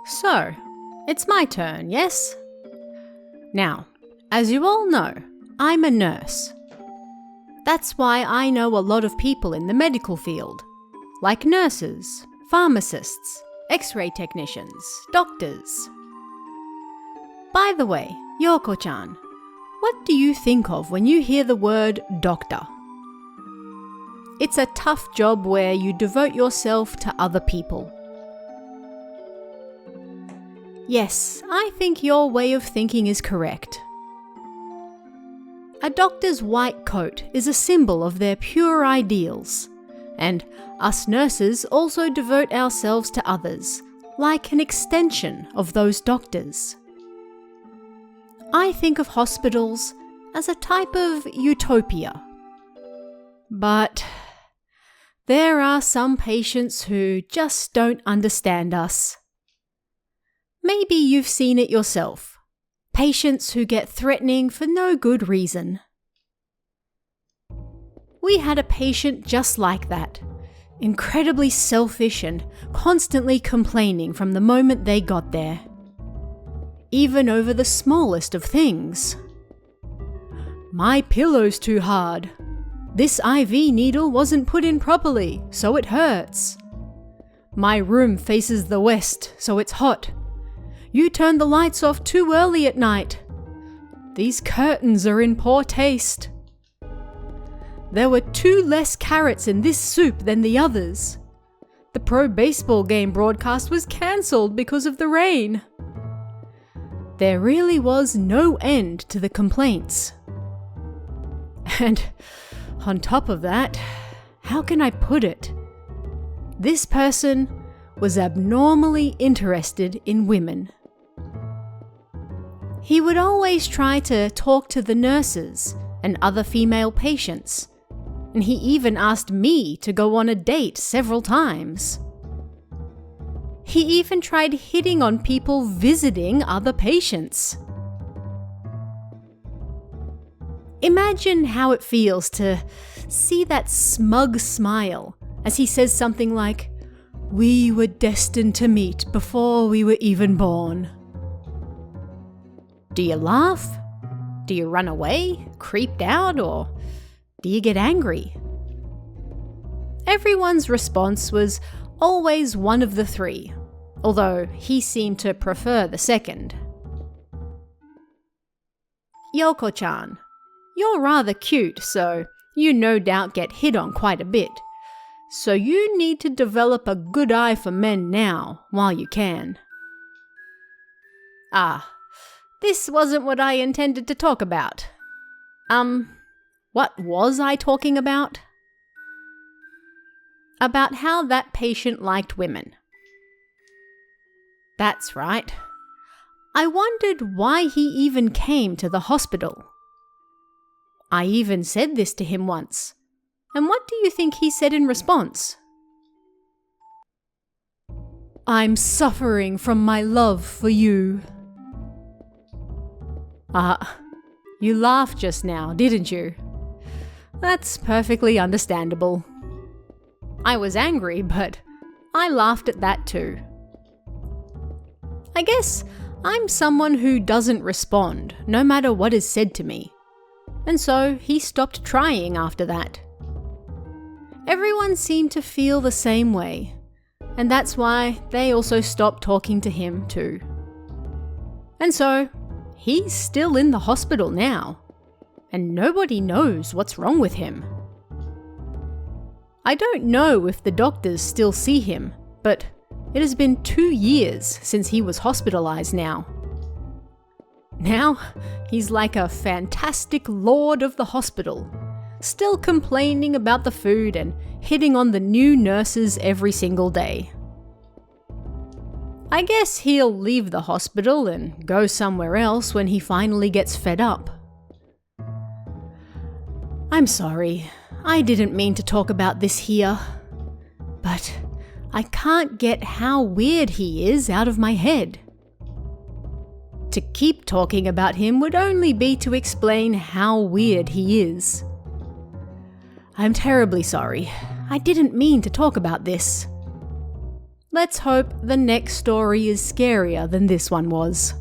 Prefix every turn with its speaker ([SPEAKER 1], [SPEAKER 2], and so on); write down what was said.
[SPEAKER 1] So, it's my turn, yes? Now, as you all know, I'm a nurse. That's why I know a lot of people in the medical field, like nurses, pharmacists, X-ray technicians, doctors. By the way, Yoko-chan, what do you think of when you hear the word doctor? It's a tough job where you devote yourself to other people. Yes, I think your way of thinking is correct. A doctor's white coat is a symbol of their pure ideals, and us nurses also devote ourselves to others, like an extension of those doctors. I think of hospitals as a type of utopia. But there are some patients who just don't understand us. Maybe you've seen it yourself. Patients who get threatening for no good reason. We had a patient just like that, incredibly selfish and constantly complaining from the moment they got there. Even over the smallest of things. My pillow's too hard. This IV needle wasn't put in properly, so it hurts. My room faces the west, so it's hot. You turned the lights off too early at night. These curtains are in poor taste. There were 2 less carrots in this soup than the others. The pro baseball game broadcast was cancelled because of the rain. There really was no end to the complaints. And on top of that, how can I put it? This person was abnormally interested in women. He would always try to talk to the nurses and other female patients, and he even asked me to go on a date several times. He even tried hitting on people visiting other patients. Imagine how it feels to see that smug smile as he says something like, "We were destined to meet before we were even born." Do you laugh? Do you run away, creeped out, or do you get angry? Everyone's response was always one of the 3, although he seemed to prefer the second. Yoko-chan, you're rather cute, so you no doubt get hit on quite a bit. So you need to develop a good eye for men now, while you can. This wasn't what I intended to talk about. What was I talking about? About how that patient liked women. That's right. I wondered why he even came to the hospital. I even said this to him once. And what do you think he said in response? "I'm suffering from my love for you." You laughed just now, didn't you? That's perfectly understandable. I was angry, but I laughed at that too. I guess I'm someone who doesn't respond, no matter what is said to me. And so he stopped trying after that. Everyone seemed to feel the same way, and that's why they also stopped talking to him too. And so, he's still in the hospital now, and nobody knows what's wrong with him. I don't know if the doctors still see him, but it has been 2 years since he was hospitalized now. Now, he's like a fantastic lord of the hospital, still complaining about the food and hitting on the new nurses every single day. I guess he'll leave the hospital and go somewhere else when he finally gets fed up. I'm sorry, I didn't mean to talk about this here, but I can't get how weird he is out of my head. To keep talking about him would only be to explain how weird he is. I'm terribly sorry. I didn't mean to talk about this. Let's hope the next story is scarier than this one was.